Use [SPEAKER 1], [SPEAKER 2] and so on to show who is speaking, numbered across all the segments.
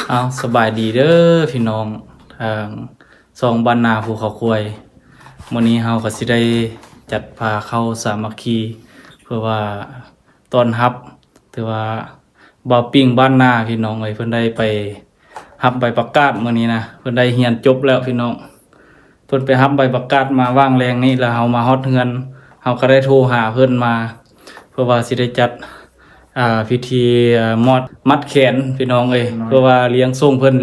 [SPEAKER 1] เอาสบายดีเด้อพี่น้องทางสองบ้านนาภูเขาควยมื้อนี้เฮาก็สิได้จัดพาเข้าสามัคคีเพื่อว่าต้อนรับถือว่าบ่าวปิ้งบ้านนาพี่น้องเอ้ยเพิ่นได้ไปรับใบประกาศมื้อนี้นะเพิ่นได้เรียนจบแล้วพี่น้องเพิ่นไปรับใบประกาศมาว่างแรงนี้แล้วเฮามาฮอดเฮือนเฮาก็ได้โทรหาเพิ่นมาเพื่อว่าสิได้จัดพิธีมัดแขนพี่น้องเอ้ยเพื่อว่าเลี้ยงส่งเพิ่น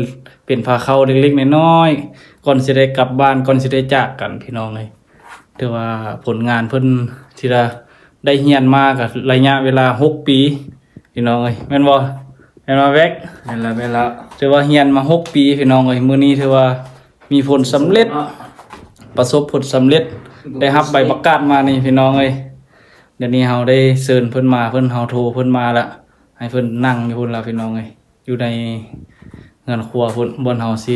[SPEAKER 1] เป็นพาเข้าเล็กๆน้อยๆก่อนสิได้กลับบ้านก่อนสิได้จากกันพี่น้องเอ้ยถือว่าผลงานเพิ่นที่ได้เรียนมาก็ระยะเวลา6ปีพี่น้องเอ้ยแม่นบ่แม่นบ่แวกแม่นแล้วถือว่าเรียนมา6ปีพี่น้องเอ้ยมื้อนี้ถือว่ามีผลสำเร็จประสบผลสำเร็จได้รับใบประกาศมานี่พี่น้องเอ้ยเดี๋ยวนี้เฮาได้เชิญเพิ่นมาเพิ่นเฮาโทรเพิ่นมาละให้เพิ่นนั่งอยู่พุ่นล่ะพี่น้องเอ้ยอยู่ในเงินครัวพุ่นบนเฮาสิ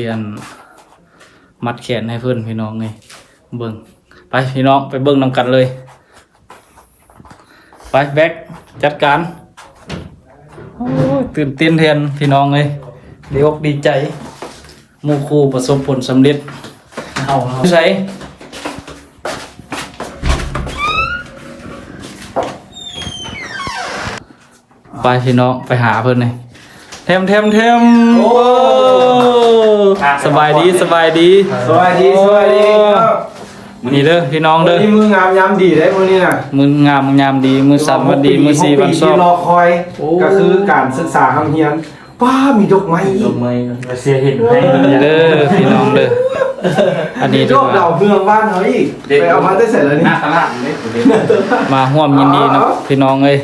[SPEAKER 1] มัดแขนให้เพิ่นพี่น้องเอ้ยเบิ่งไปพี่น้องไปเบิ่งนำกันเลยไปแบกจัดการโอ้ยตื่นเต้นแทนพี่น้องเอ้ยดีอกดีใจหมู่ครูประสบผลสำเร็จเอาใส่ไปพี่น้องไปหาเพิ่นเลยเทมโอ้สบายดีนี่เด้อพี่น้องเด้อ
[SPEAKER 2] มืองามยามดีได้มื้อนี้น่ะ
[SPEAKER 1] มืองามยามดีมือ3วันดีมือ4วันซ้อม
[SPEAKER 2] รอคอยก็คือการศึกษาคำเฮียนป้ามีดอกไม้อีก
[SPEAKER 3] เสียเห็นให้
[SPEAKER 1] เด้อพี่น้องเด้ออันนี้
[SPEAKER 2] ดอกดาวเมืองบ้านเฮาอีกไปเอามาได้เสร็จแล้วนี่
[SPEAKER 3] หน้าตลาดนี่
[SPEAKER 1] มาร่วมยินดีนะพี่น้องเอ้ย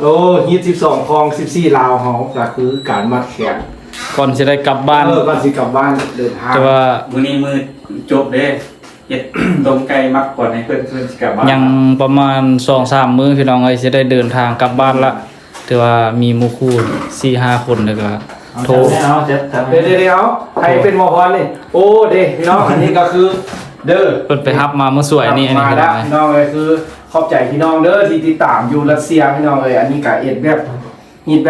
[SPEAKER 2] โอ้ฮีท12คลอง14ลาวเฮาก็คือการมัดแขน
[SPEAKER 1] ก่อนสิได้กลับบ้าน
[SPEAKER 2] ก่อนสิกลับบ้านเดินทาง
[SPEAKER 1] แต่ว่า
[SPEAKER 3] มื้อนี้มื้อจบเด้เฮ็ดต้มไก่มักก่อนให้เพิ่นสิกลับบ้าน
[SPEAKER 1] ยังประมาณ 2-3 มื้อพี่น้องเอ้ยสิได้เดินทางกลับบ้านละแต่ว่ามีหมู่คู่ 4-5 คนแล้วก็โทร
[SPEAKER 2] เดี๋ยวใครเป็นหมอพรนี่โอ้เด้พี่น้องอันนี้ก็คือเด้อ
[SPEAKER 1] เพิ่นไปรับมาเมื่อสวยนี่อันนี้
[SPEAKER 2] พี่น้องเลยคือขอบใจพี่น้องเด้อที่ติดตามอยู่รัสเซียพี่น้องเลยอันนี้ก็เอ็ดแบ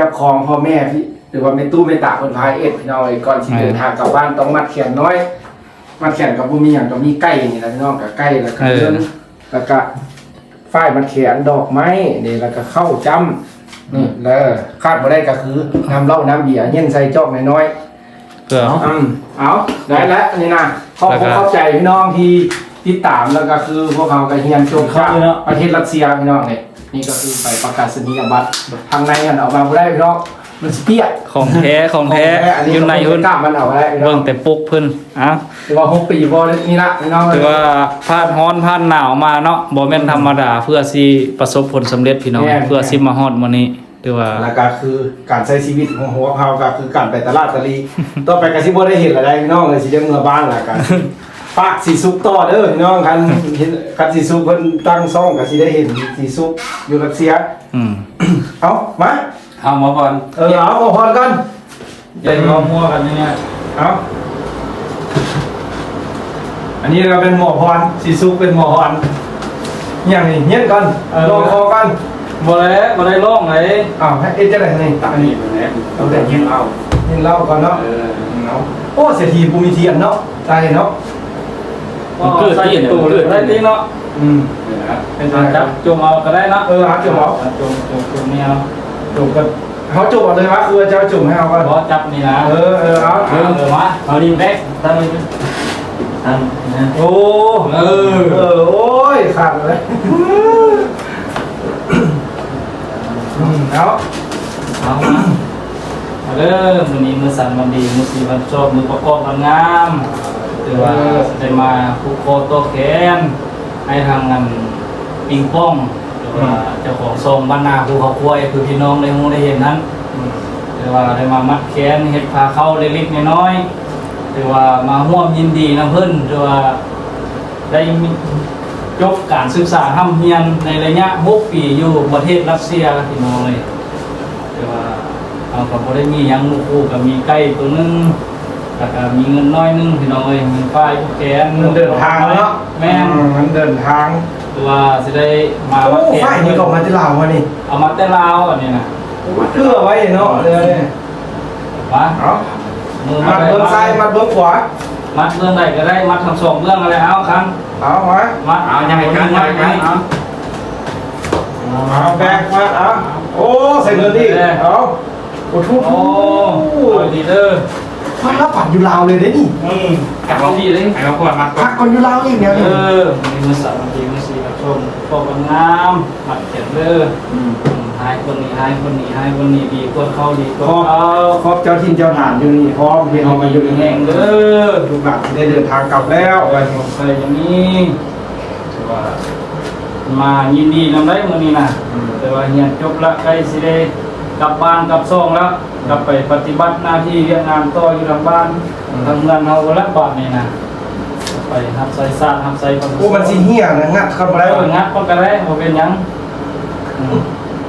[SPEAKER 2] บของพ่อแม่พี่หรือว่าแม่ตู้แม่ตาคนพายเอ็ดพี่น้องเลยก่อนที่เดินทางกลับบ้านต้องมัดแขนน้อยมัดแขนกับบ่มีหยังก็มีไก่นี่นะพี่น้องก็ไก่แล้วก็เรื่องแล้วก็ฝ้ายมัดแขนดอกไม้นี่แล้วก็เข้าจ้ำนี่แล้วคาดบ่ได้ก็คือน้ำเหล้าน้ำเบียร์เย็นใส่จอกน้อยๆ
[SPEAKER 1] เพื่อ
[SPEAKER 2] เอาได้แล้วนี่นะเข้าใจพี่น้องที่ติดตามแล้วก็คือพวกเราก็เฮียนจบจากประเทศรัสเซียพี่น้องนี่ก็คือไปประกาศนียบัตรทางในกันเอามาบ่ได้พี่น้องมันสิเปียก
[SPEAKER 1] ของแท้อยู่ในเพิ่น
[SPEAKER 2] กล้ามันเอาได้
[SPEAKER 1] เบิ่งแต่ปุกเพิ่น
[SPEAKER 2] แต่ว่า6ปีบ่นี่ละพี่น้อง
[SPEAKER 1] แต่ว่าผ่านร้อนผ่านหนาวมาเนาะบ่แม่นธรรมดาเพื่อสิประสบผลสำเร็จพี่น้องเพื่อสิมาฮอดมื้อนี้ถือว่า
[SPEAKER 2] แล้วก็คือการใช้ชีวิตของหัวเฮาก็คือการไปตลาดตะลีต่อไปก็สิบ่ได้เห็นอะไรพี่น้องเลยสิได้เมื่อบ้านล่ะกันปากสีซุกต่อเด้อพี่น้องคันสีซุกเพิ่นตั้งซ่องก็สิได้เห็นสีซุกอยู่รัสเซียเอามา
[SPEAKER 3] เอาหมอพร
[SPEAKER 2] เอาหมอพรก่อน
[SPEAKER 3] ได้รอมั่วกันเนี่ย
[SPEAKER 2] เอาอันนี้เราเป็นหมอพรสีซุกเป็นหมอพรอย่างนี้เงียบก่อนรอคอก่อน
[SPEAKER 1] บ่ได้ร้องเลย
[SPEAKER 2] ให้เอ็ดจะได้นี่
[SPEAKER 3] อันนี้แหละเอาแต่ยิงเอา
[SPEAKER 2] ก่อนเนาะโอ้เศรษฐีภูมิเทียนเนาะใจเนาะ
[SPEAKER 1] เกิดที่ตู่เกิดได้ที่เนาะเป็นการจับจุ่มเอาก็ได้เนาะ
[SPEAKER 2] จุ่มเอา
[SPEAKER 1] จุ่มนี่เอา
[SPEAKER 2] จุ่มกันเขาจุ่มเลยวะคือจะจุ่มให้เอาก่อน
[SPEAKER 1] เพราะจับนี่นะ
[SPEAKER 3] เอามาเอาดินแบกตั้งนะ
[SPEAKER 2] โอ้โอ้ยขาดเลย
[SPEAKER 1] เอาเริ่มวันนี้มือสั่นวันดีมือสีวันชอบมือประกอบวันงามถือว่าได้มาผูกคอโตแขนให้ทางงานปิงป้องหรือว่าเจ้าของทรงบ้านนาภูเขาควายคือพี่น้องได้ฮู้ได้เห็นนั้นถือว่าได้มามัดแขนเฮ็ดพาเข้าเล็กๆน้อยๆถือว่ามาร่วมยินดีนำเพิ่นถือว่าได้จบการศึกษาห้ำเฮียนในระยะ6 ปีอยู่ประเทศรัสเซียพี่น้องเลยแต่ว่าเอากับบ่ได้มีหยังหมู่คู่ก็มีไก่ตัวนึงแล้วก็มีเงินน้อยนึงพี่น้องเอ้ยมีป้ายผู้แขน
[SPEAKER 2] เดินทางเนาะ
[SPEAKER 1] แม่น
[SPEAKER 2] มันเดินทาง
[SPEAKER 1] ตัวสิได้มา
[SPEAKER 2] วัดแขนป้ายนี่ก็มาที่ลาวมานี่
[SPEAKER 1] เอามาแต่ลาวอันนี้นะ
[SPEAKER 2] เพื่อไว้เนาะเลย
[SPEAKER 1] มา
[SPEAKER 2] เอา
[SPEAKER 1] มือ
[SPEAKER 2] มัดเบื้องซ้ายมัดเบื้องขวา
[SPEAKER 1] มัดเบื้องใดก็ได้มัดทั้งสองเบื้องอะไรเอาครับ
[SPEAKER 2] เอามา
[SPEAKER 1] มัดเอาใหญ่กันใหญ่กันเอา
[SPEAKER 2] เอาแบกมาเอาโอ้ใส่เงินดิเอาโอ้ทุก
[SPEAKER 1] โอ้เอาดีเด้อ
[SPEAKER 2] พักแล้วปัดอยู่ลาวเลยเด้นี่
[SPEAKER 1] กลับดีเลย
[SPEAKER 3] ให้เขาขวดมัดก่อ
[SPEAKER 2] พั
[SPEAKER 3] น
[SPEAKER 2] กก่อนอยู่ลาวอีกเดียว
[SPEAKER 1] เอ
[SPEAKER 2] นี่
[SPEAKER 1] อมีมือสามทีมือสี่กับชมพอกันงามมัดเขียนเด้อหายคนนี้หายคนนี้หายคนนี้ดีกว่าเขาดีกว่า
[SPEAKER 2] ครอบ
[SPEAKER 1] เขา
[SPEAKER 2] ครอบเจ้าถิ่นเจ้าฐานอยู่นี่พร้อมเพียงเอามาอยู่นี่
[SPEAKER 1] แห่งเด้อ
[SPEAKER 2] ลูกหลานที่ได้เดินทางกลับแล้ว
[SPEAKER 1] ไปไปอย่างนี้ถือว่ามายินดีนำได้มื้อนี้นะแต่ว่าเรียนจบละใกล้สิได้กลับบ้านกลับซ่องแล้วกลับไปปฏิบัติหน้าที่เรียนงานต่ออยู่ทางบ้านทำงานเฮาละบาดนี่นะไปรับใส่ซาดรับใส่
[SPEAKER 2] โอ้มันสิเหี้ยนะงัดเข้ามา
[SPEAKER 1] แล้
[SPEAKER 2] แล้ว
[SPEAKER 1] วงัดก็กระได้บ่เป็นหยัง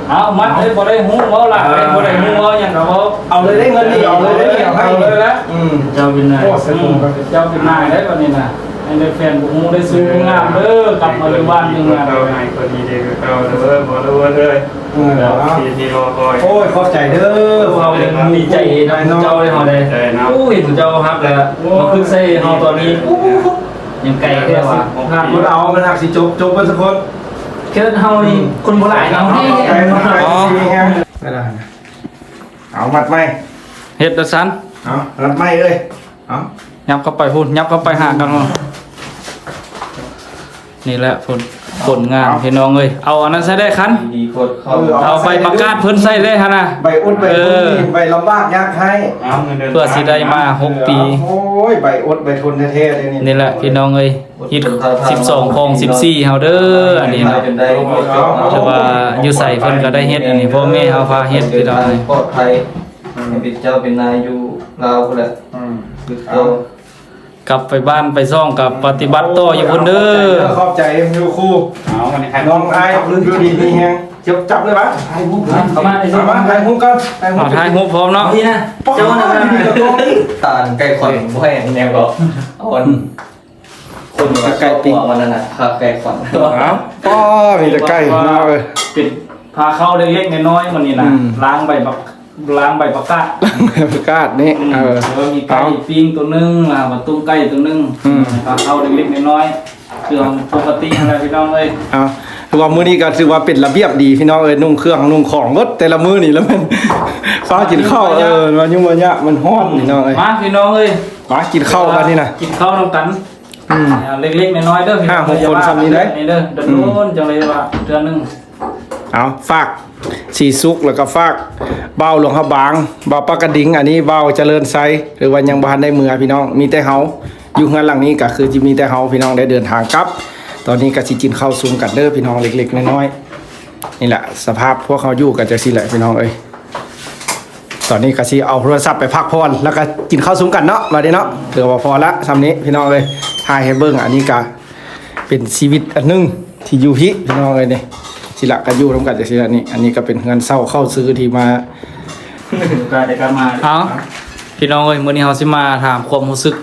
[SPEAKER 1] เอามัดเลยบ่ได้ฮู้เว้าล่ะบ่ได้ฮู้เว้าหยังก็เว้า
[SPEAKER 2] เอาเลยได้เงินนี่เอาเลยได้นี่เอาให้
[SPEAKER 1] เอาเลยละ เจ้าเป็นนาย
[SPEAKER 2] โอ้สนุกครับ
[SPEAKER 1] เจ้าเป็นนายได้ป่ะนี่นะให้ได้แฟนบุกมูได้ซื้องามเด้อกลับมาเลยบ้านหนึงอ่ะ
[SPEAKER 3] เราให้คนดีเด็กเราเด้อบ่รู้เลย
[SPEAKER 2] เอา
[SPEAKER 3] ที่รอคอย
[SPEAKER 2] โอ้ยขอบใจเด้อ
[SPEAKER 1] เราเป็นดีใจนะเจ้าได้เฮาได้โอ้ยเจ้าฮักแล้วมาขึ้นใส่เฮาตอนนี้ยังไกลแค่ว่า
[SPEAKER 2] มันเอามันหักสิจบกันสักคน
[SPEAKER 1] เคิดเฮานี่คนบ่หลายเนาะ
[SPEAKER 2] ใจมันไปสิฮะไม่ได้นะเอามัดไหม
[SPEAKER 1] เฮ็ดดซัน
[SPEAKER 2] เอามัดไหมเลยเอา
[SPEAKER 1] ยับเข้าไปพุ่นยับเข้าไปหากันเนาะนี่แหละผลงานพี่น้องเอ้ยเอาอันนั้นใช้ได้คัน
[SPEAKER 3] ดีโคตรเข้า
[SPEAKER 1] เอาไปประกาศเพิ่นใส่ได้หั่นน่ะ
[SPEAKER 2] ใบอุดใบทุนใบลำบากยากให้
[SPEAKER 3] เอาเงินเดือน
[SPEAKER 1] เพื่อสิได้มา6ปี
[SPEAKER 2] โอ้ยใบอุดใบทุนแท้ๆเลยนี่
[SPEAKER 1] นี่แหละพี่น้องเอ้ยฮิต12ของ14เฮาเด้ออันนี้เนาะ
[SPEAKER 4] จนได้
[SPEAKER 1] แต่ว่าอยู่ใส่เพิ่นก็ได้เฮ็ดอันนี้พ่อแม่เฮาพาเฮ็ดพี่น้องเอ้ย
[SPEAKER 4] ปลอดภัยให้เป็นเจ้าเป็นนายอยู่ลาวพุ่นแหละ คือ
[SPEAKER 2] เอา
[SPEAKER 1] กลับไปบ้านไปซ่องกับปฏิบัติต่ออยู่พุ่นเด้อ
[SPEAKER 2] ขอบใจอยู่ครู
[SPEAKER 3] เอาวันนี้ใคร
[SPEAKER 2] น้องไอ้ดูดีมีแฮงจับเลยปะไอ้มุก
[SPEAKER 1] เข้ามาไอ้ซิ
[SPEAKER 2] เอามาไอ้มุกกันไอ้มุ
[SPEAKER 1] เอา
[SPEAKER 2] ก
[SPEAKER 1] ถ่ายรูปพร้อมเนาะ
[SPEAKER 4] นี่นะ
[SPEAKER 2] เจ้าหน้าที่กับตัวนี้
[SPEAKER 4] ตาลไก่ขอนบ่ให้แนวก็เอาวันคนมาไก่ปิ้งวันนั้นน่ะพาไก่ขอน
[SPEAKER 2] เอาป้อมีแต่ใกล้มาเลย
[SPEAKER 1] ปิดพาเข้าเล็กๆน้อยๆมื้อนี้นะล้างใบประกาศ
[SPEAKER 2] ประกาศนี่
[SPEAKER 1] แล้วมีไก่ปิ้งตัวนึงประตูไก่ตัวนึงพาเข้าเล็กๆน้อยๆเครื่องปกติอะไรพี่น้องเอ้ย
[SPEAKER 2] เอาคือว่ามื้อนี้ก็ถือว่าเป็นระเบียบดีพี่น้องเอ้ยนุ่งเครื่องนุ่งของรถแต่ละมื้อนี่แล้วมันฟ้ากินข้าวมันยุ่งมันยะมันฮ้อนพี่น้องเอ้ย
[SPEAKER 1] มาพี่น้องเอ้ย
[SPEAKER 2] มากินข้าวกันนี่นะ
[SPEAKER 1] กินข้าวนํกัน เล็กๆน้อยๆเด้อพี่น้อง
[SPEAKER 2] 5-6คนซ้ำนี้ได้
[SPEAKER 1] นี่เด้อเดินโน่นจังเลยว่าเดือนนึง
[SPEAKER 2] เอาฝากสีซุกแล้วก็ฝากเบาหลวงพระบางเบาปากกระดิ่งอันนี้เบาเจริญไซหรือว่ายังบ้านได้เมือพี่น้องมีแต่เฮาอยู่เฮือนหลังนี้ก็คือจะมีแต่เฮาพี่น้องได้เดินทางกลับ ตอนนี้ก็สิกินข้าวซุมกันเด้อพี่น้องเล็กๆน้อยๆนี่แหละสภาพพวกเขาอยู่กันจะสิแหละพี่น้องเอ้ยตอนนี้ก็สิเอาโทรศัพท์ไปพักผ่อนแล้วก็กินข้าวซุมกันเนาะมาดิเนาะเถือว่าพอละซ้ำนี้พี่น้องเอ้ยถ่ายให้เบิ่งอันนี้ก็เป็นชีวิตอันหนึงที่อยู่พี่น้องเอ้ยนี่สิละก็อยู่ร่วมกันจะสิละนี่อันนี้ก็เป็นเงินเศร้าเข้าซื้อที่มา
[SPEAKER 3] การได้การมา
[SPEAKER 1] เอาพี่น้องเอ้ยมื้อนี้เฮาสิมาถามความรู้สึก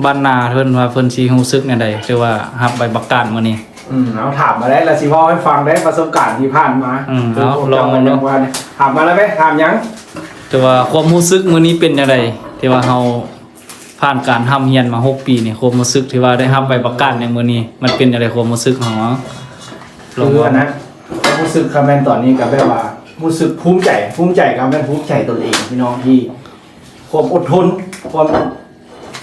[SPEAKER 1] บ้านนาเพิ่นว่าเพิ่นสิรู้สึกแนวใดคือว่ารับใบประกาศมื้อนี้
[SPEAKER 2] เอาถามมาได้ละสิพ่อให้ฟังได้ประสบการณ์ที่ผ่านมา
[SPEAKER 1] เอาลอง
[SPEAKER 2] เนาะถามมาแล้วไหมถามยัง
[SPEAKER 1] แต่ว่าความรู้สึกมื้อนี้เป็นจังไดที่ว่าเฮาผ่านการทำเรียนมา6ปีนี่ความรู้สึกที่ว่าได้รับใบประกาศในมื้อนี้มันเป็นจังไดความรู้สึกของเฮา
[SPEAKER 2] คืออันนั้นความรู้สึกคอมเมนต์ตอนนี้ก็แบบว่ารู้สึกภูมิใจครับแม่นภูมิใจตนเองพี่น้องที่ความอดทนความ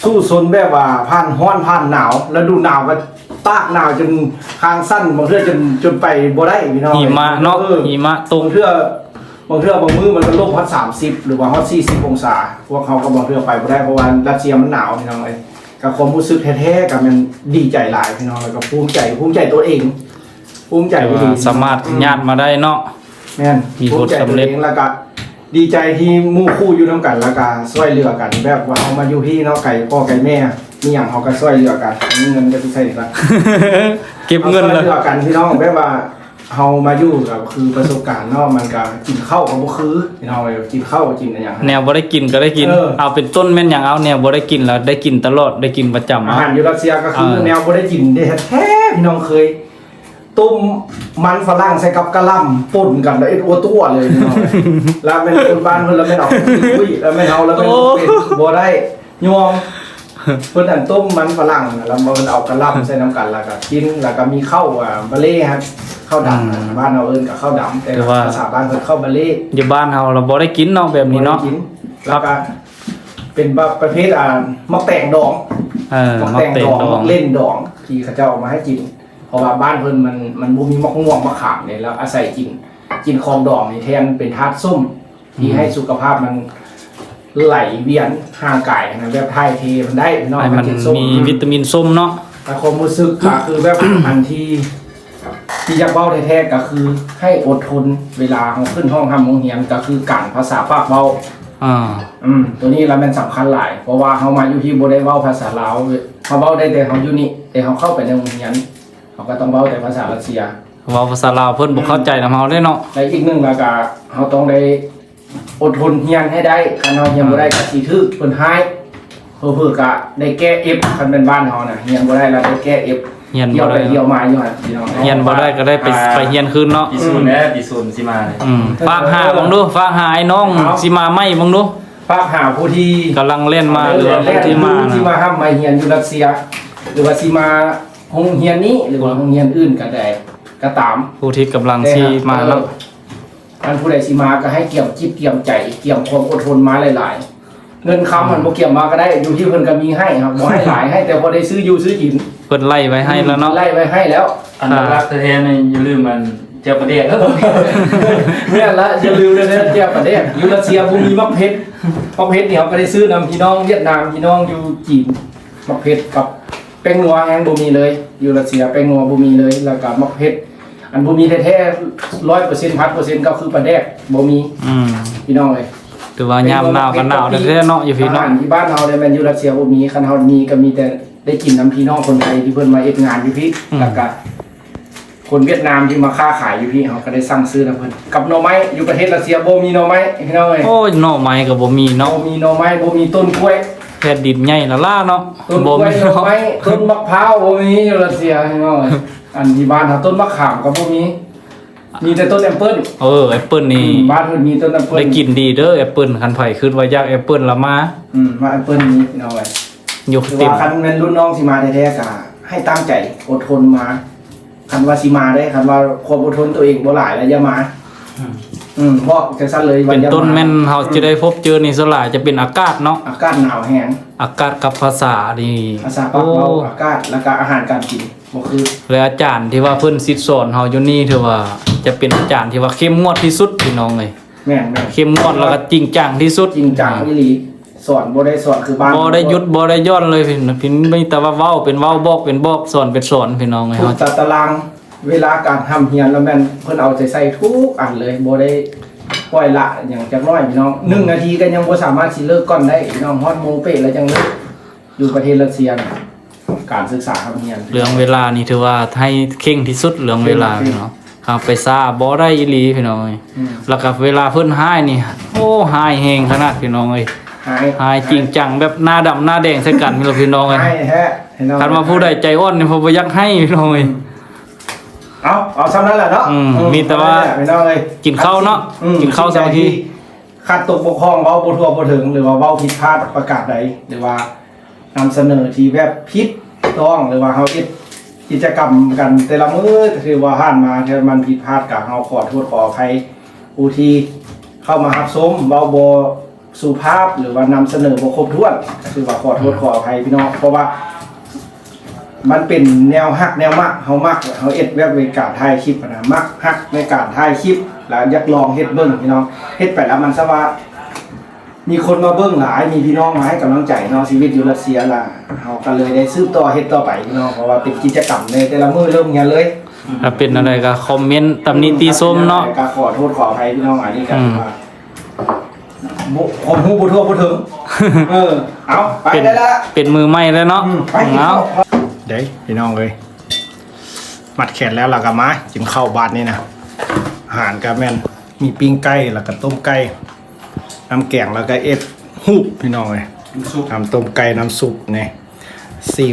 [SPEAKER 2] สู้ซนแบบว่าผ่านร้อนผ่านหนาวแล้วดูหนาวก็ตากหนาวจนคางสั้นบางเทื่อจนไปบ่ได้พี่น้อง
[SPEAKER 1] หิมะเนาะหิมะตก
[SPEAKER 2] บางเทื่อบางมื้อมันก็ลบฮอด30หรือว่าฮอด40องศาพวกเขาก็บางเทื่อไปบ่ได้เพราะว่ารัสเซียมันหนาวพี่น้องเอ้ยกับความรู้สึกแท้ๆกับมันดีใจหลายพี่น้องแล้วก็ภูมิใจตัวเองภูมิใจ
[SPEAKER 1] แต่
[SPEAKER 2] ที่
[SPEAKER 1] ว่าสามารถญาติมาได้เนาะ
[SPEAKER 2] แม่น
[SPEAKER 1] มีผลสำเร็จ
[SPEAKER 2] ภูมิใจตัวองแล้วก็ดีใจที่หมู่คู่อยู่นํกันแล้วก็ช่วยเหลือกันแบบว่าเอามาอยู่ที่เนาะไก่พ่อไก่แม่มีหยังเขาก็ช่วยเหลือกันมีเงินก็สิใช้ละ
[SPEAKER 1] เก็บเงิน
[SPEAKER 2] เล
[SPEAKER 1] เลย
[SPEAKER 2] ยกันพี่น้องแบบว่าเฮามาอยู่กับคือประสบการณ์เนาะมันก็กินข้าวก็บ่คือพี่น้องเลยกินข้าวกินอะไรอย่าง
[SPEAKER 1] แนวบ่ได้กินก็ได้กิน เอาเป็นต้นแม่นอย่างเอาแนวบ่ได้กินแล้วได้กินตลอดได้กินประจำ
[SPEAKER 2] อา
[SPEAKER 1] เอา
[SPEAKER 2] หารอยู่รัสเซียก็คือแนวบ่ได้กินได้แท้ๆพี่น้องเคย ต้มมันฝรั่งใส่กับกะหล่ำป่นกันแล้วเอ็ดโอตัวเลยพี่น้องแล้วเป็นคนบ้านเพิ่นแล้วไม่เอาคุยแล้วไม่เอาแล้วเป็นบ่ได้ยอมเพิ่นอันต้มมันฝรั่งแล้วมันเอากะหล่ำใส่น้ำกันแล้วก็กินแล้วก็มีข้าวบะเล่ครับข้าวดำบ้านเราเอิ้นกับข้าวดำแต่ภาษาบ้านเพิ่นข้าวบะเล่
[SPEAKER 1] อยู่บ้านเฮาเราบ่ได้กินเนาะแบบนี้เนาะ
[SPEAKER 2] กินแล้วก็เป็นประเภทมักแตงดอง
[SPEAKER 1] มัก
[SPEAKER 2] แตง
[SPEAKER 1] เต
[SPEAKER 2] ด
[SPEAKER 1] ง
[SPEAKER 2] อง
[SPEAKER 1] ดอ
[SPEAKER 2] มั
[SPEAKER 1] ง
[SPEAKER 2] กเล่นดองที่เขาเจ้าเอามาให้กินเพราะว่าบ้านเพิ่นมันบ่มีมะม่วงมะขามเนี่ยแล้วอาศัยกินของดองนี่แทนเป็นธาตุส้มที่ให้สุขภาพมันไหลเวียนห่างกายนะแบบไทยเทมันได้พี่น้อง
[SPEAKER 1] ให้มัน
[SPEAKER 2] กิส้
[SPEAKER 1] มีวิตามินส้มเนาะ
[SPEAKER 2] แต่ความรู้สึกก็คือแบบ อันที่อยากเว้าแท้ๆก็คือให้อดทนเวลาเราขึ้นห้องทำโรงเรียนก็คือการภาษาปากเว้า ตัวนี้แล้วมันสำคัญหลายเพราะว่าเขามาอยู่ที่บ่ได้เว้าภาษาลาวเขาเว้าได้แต่เขาอยู่นี่แต่เขาเข้าไปในโรงเรียนเขาก็ต้องเว้าแต่ภาษารัสเซีย
[SPEAKER 1] เว้าภาษาลาวเพิ่นบ่เข้าใจนำเฮาได้เนาะ
[SPEAKER 2] และอีกหนึ่งแล้วก็เขาต้องได้อดทนเรียนให้ได้คันเฮาเรียนบ่ได้ก็สิทึกเพิ่นหายเพื่อๆก็ได้แก้ F คันเป็นบ้านเฮาน่ะเรียนบ่ได้แล้วได้แก้ F
[SPEAKER 1] เรียน
[SPEAKER 2] เที่ย
[SPEAKER 1] บ่
[SPEAKER 2] วไป
[SPEAKER 1] ได้
[SPEAKER 2] เที่ยวมาอยู่หั่นพี่น้อง
[SPEAKER 1] เรียนบ่ได้ก็ได้ไปเรียนคืนเนาะ
[SPEAKER 3] ปีศูนย์แน่ปีศูนย์สิมาเลย
[SPEAKER 1] ฝากหาบังดูฝากหาไอ้น้องสิมาไหมบังดู
[SPEAKER 2] ฝากหาผู้ที่
[SPEAKER 1] กำลังเล่นมาหรือว่าผู้ที่มา
[SPEAKER 2] ที่มาห้ามมาเรียนอยู่รัสเซีย หรือว่าสิมาโรงเรียนนี้หรือว่าโรงเรียนอื่นก็ได้ก็ตาม
[SPEAKER 1] ผู้ที่กำลังสิมาเนาะ
[SPEAKER 2] ท่านผู้ใดสิมาก็ให้เกี่ยมจิตเกี่ยมใจเกี่ยมความอดทนมาหลายๆเงินคำมันบ่เกี่ยมมาก็ได้อยู่ที่เพิ่นก็มีให้ครับบ่ให้หลายให้แต่พอได้ซื้ออยู่ซื้อกิน
[SPEAKER 1] เพิ่นไล่ไว้ให้แล้วเนาะ
[SPEAKER 2] ไล่ไว้ให้แล้ว
[SPEAKER 3] อันรักแท้ๆนี่อย่าลืมมันเจ้าประเดช
[SPEAKER 2] แม่นละอย่าลืมเลยนะเจ้าประเทศอยู่รัสเซียบ่มีมะเพชรมะเพชรเนี่ยเขาก็ได้ซื้อนำพี่น้องเวียดนามพี่น้องอยู่จีนมะเพชรกับแป้งนัวแห้งบ่มีเลยอยู่รัสเซียแป้งนัวบ่มีเลยแล้วก็มะเพชรอันบ่มีแท้ๆ 100% 1,000% ก็คือปลาแดกบ่มีพี่น้องเลย
[SPEAKER 1] ถือว่ายามหนาวก็หนาวแท้ๆเนาะอยู่พี่
[SPEAKER 2] อา
[SPEAKER 1] เนาะ
[SPEAKER 2] หารที่บ้านเฮาเนี่ยแม่นอยู่รัสเซียบ่มีคันเฮามีก็มีแต่ได้กินน้ำพี่น้องคนไทยที่เพิ่นมาเฮ็ดงานอยู่พี่แล้วก็คนเวียดนามที่มาค้าขายอยู่พี่เฮาก็ได้สั่งซื้อนำเพิ่นกับหน่อไม้อยู่ประเทศรัสเซียบ่มีหน่อไม้พี่น้องเอ้ย
[SPEAKER 1] โอ้ยหน่อไม้ก็บ่มีเนาะ
[SPEAKER 2] บ่มีหน่อไม้บ่มีต้นกล้วย
[SPEAKER 1] แผ่นดินใหญ่ละล่าเนาะ
[SPEAKER 2] ต้นก
[SPEAKER 1] บ่
[SPEAKER 2] ล้วย
[SPEAKER 1] มี
[SPEAKER 2] หน่อ
[SPEAKER 1] เนาะ
[SPEAKER 2] ไม้ต้นมะพร้าวบ่มีอยู่รัสเซียพี่น้องเอ้ยอันที่บ้านเฮาต้นมะขามก็บ่มีแต่ต้นแอปเปิ้ล
[SPEAKER 1] แอปเปิ้ลนี่
[SPEAKER 2] บ้านเพิ่นมีต้นแอปเปิ้ล
[SPEAKER 1] ได้กินดีเด้อแอปเปิ้ลคันไผคิดว่าอยากแอปเปิ้ลละมา
[SPEAKER 2] มาแอปเปิ้ลนี้พี่น้องเอ้ย
[SPEAKER 1] ยก
[SPEAKER 2] หรือ
[SPEAKER 1] ติ่ม
[SPEAKER 2] ว่าคันแม่นรุ่นน้องสิมาแท้ๆก็ให้ตั้งใจอดทนมาคันว่าสิมาได้คันว่าความอดทนตัวเองบ่หลายแล้วอย่ามาเพราะจังซั่นเลยว่า
[SPEAKER 1] เป็น
[SPEAKER 2] อย่า
[SPEAKER 1] ต้น
[SPEAKER 2] มา
[SPEAKER 1] แม่นเฮาจะได้พบเจอนี่สลายจะเป็นอากาศเนาะ
[SPEAKER 2] อากาศหนาวแห้ง
[SPEAKER 1] อากาศกับภาษานี่
[SPEAKER 2] ภาษาปากเว้าอากาศแล้วก็อาหารการกินบ่คือ
[SPEAKER 1] และอาจารย์ที่ว่าเพิ่นสิสอนเฮาอยู่นี่ถือว่าจะเป็นอาจารย์ที่ว่าเข้มงวดที่สุดพี่น้องเอ้ย
[SPEAKER 2] แม่น
[SPEAKER 1] เข้มงวดแล้วก็จริงจังที่สุด
[SPEAKER 2] จริงจังอีหลีสอนบ่ได้สอนคือบ้าน
[SPEAKER 1] บ่ได้หยุดบ่ได้ย่อนเลยพี่มีแต่ว่าเว้าเป็นเว้าบอกเป็นบอกสอนเป็นสอนพี่น้องเอ้ย
[SPEAKER 2] ทุ
[SPEAKER 1] เฮาก
[SPEAKER 2] ตารางเวลาการทำเรียนแล้วแม่นเพิ่นเอาใจใส่ทุกอันเลยบ่ได้ปล่อยละอย่างจักน้อยพี่น้อง1นาทีก็ยังบ่สามารถสิเลิกก่อนได้พี่น้องฮอดโมงเป๊ะแล้วจังเลิกอยู่ประเทศรัสเซียน่ะการศึกษาทำเรียน
[SPEAKER 1] เรื่องเวลานี่ถือว่าให้เข่งที่สุดเรื่องเวลาพี่น้องครับไปซ่าบ่ได้อีหลีพี่น้องเอ้ยแล้วก็เวลาเพิ่นหายนี่โอ้หายแฮงขนาดพี่น้องเอ้ย หายจริงจังแบบหน้าดำหน้าแดงใส่กันพี่น้องเอ้ย
[SPEAKER 2] ให้แท้พี่น้อง
[SPEAKER 1] คันมาผู้ใดใจอ่อนนี่ผมบ่อยากให้พี่น้องเอ้ย
[SPEAKER 2] เอาซ้ำนั้นแหละเนาะ
[SPEAKER 1] มีแต่ว่า
[SPEAKER 2] พี่น้องเอ้ย
[SPEAKER 1] กินข้าวเนาะกินข้าวสามัคคี
[SPEAKER 2] ขาดตกบกพร่องเว้าบ่ทั่วบ่ถึงหรือว่าเว้าผิดพลาดประกาศใดหรือว่านำเสนอที่แบบผิดต้องหรือว่าเฮาเฮ็ดกิจกรรมกันแต่ละมื้อถือว่าผ่านมาถ้ามันผิดพลาดก็เฮาขอโทษขออภัยผู้ที่เข้ามารับชมเว้าบ่สุภาพหรือว่านำเสนอบ่ครบถ้วนก็คือว่าขอโทษขออภัยพี่น้องเพราะว่ามันเป็นแนวฮักแนวมักเฮามักเฮาเอ็ดแบบในการถ่ายคลิปนะมักฮักในการถ่ายคลิปแล้วอยากลองเฮ็ดเบิ่งพี่น้องเฮ็ดไปแล้วมันซะว่ามีคนมาเบิ่งหลายมีพี่น้องมาให้กำลังใจเนาะชีวิตอยู่รัสเซียล่ะเฮาก็เลยได้สืบต่อเฮ็ดต่อไปพี่น้องเพราะว่าเป็นกิจกรรมในแต่ละมื้อเริ่มเงี้ยเลย
[SPEAKER 1] ถ้าเป็นอะไรก็คอมเมนต์ตำหนิติชมเนาะ
[SPEAKER 2] ก็ขอโทษขออภัยพี่น้องอันนี้กันว่าผมฮู้บ่ทั่วบ่ถึงเอาไป
[SPEAKER 1] เป็น
[SPEAKER 2] ได้ละ
[SPEAKER 1] เป็นมือใหม่แล้วเนาะ
[SPEAKER 2] ไปกิน
[SPEAKER 1] เอา
[SPEAKER 2] ข้าวเด้พี่น้องเลยมัดแขนแล้วล่ะก็มากินข้าวบาดนี่นะอาหารก็แม่นมีปิ้งไก่แล้วก็ต้มไก่น้ำแกงแล้วก็เอ็ดฮูบพี่น้องเลยทำต้มไก่น้ำซุปนี่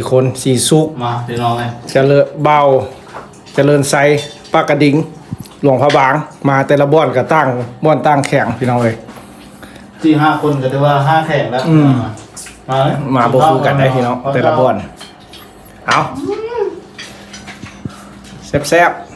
[SPEAKER 2] 4 คน4ซุป
[SPEAKER 1] มาพี่น้องเอ้ย
[SPEAKER 2] เฉลอเบา เจริญไซปากกระดิ่งหลวงพระบางมาแต่ละบ่อนก็ตั้งบ่อนตั้งแข่งพี่น้องเอ้ย
[SPEAKER 1] ที่5คนก็ถือว่า5แข่งแล้วมาเลย
[SPEAKER 2] มาบ่คือกันได้พี่น้องแต่ละบ่อนเอาแซ่บๆ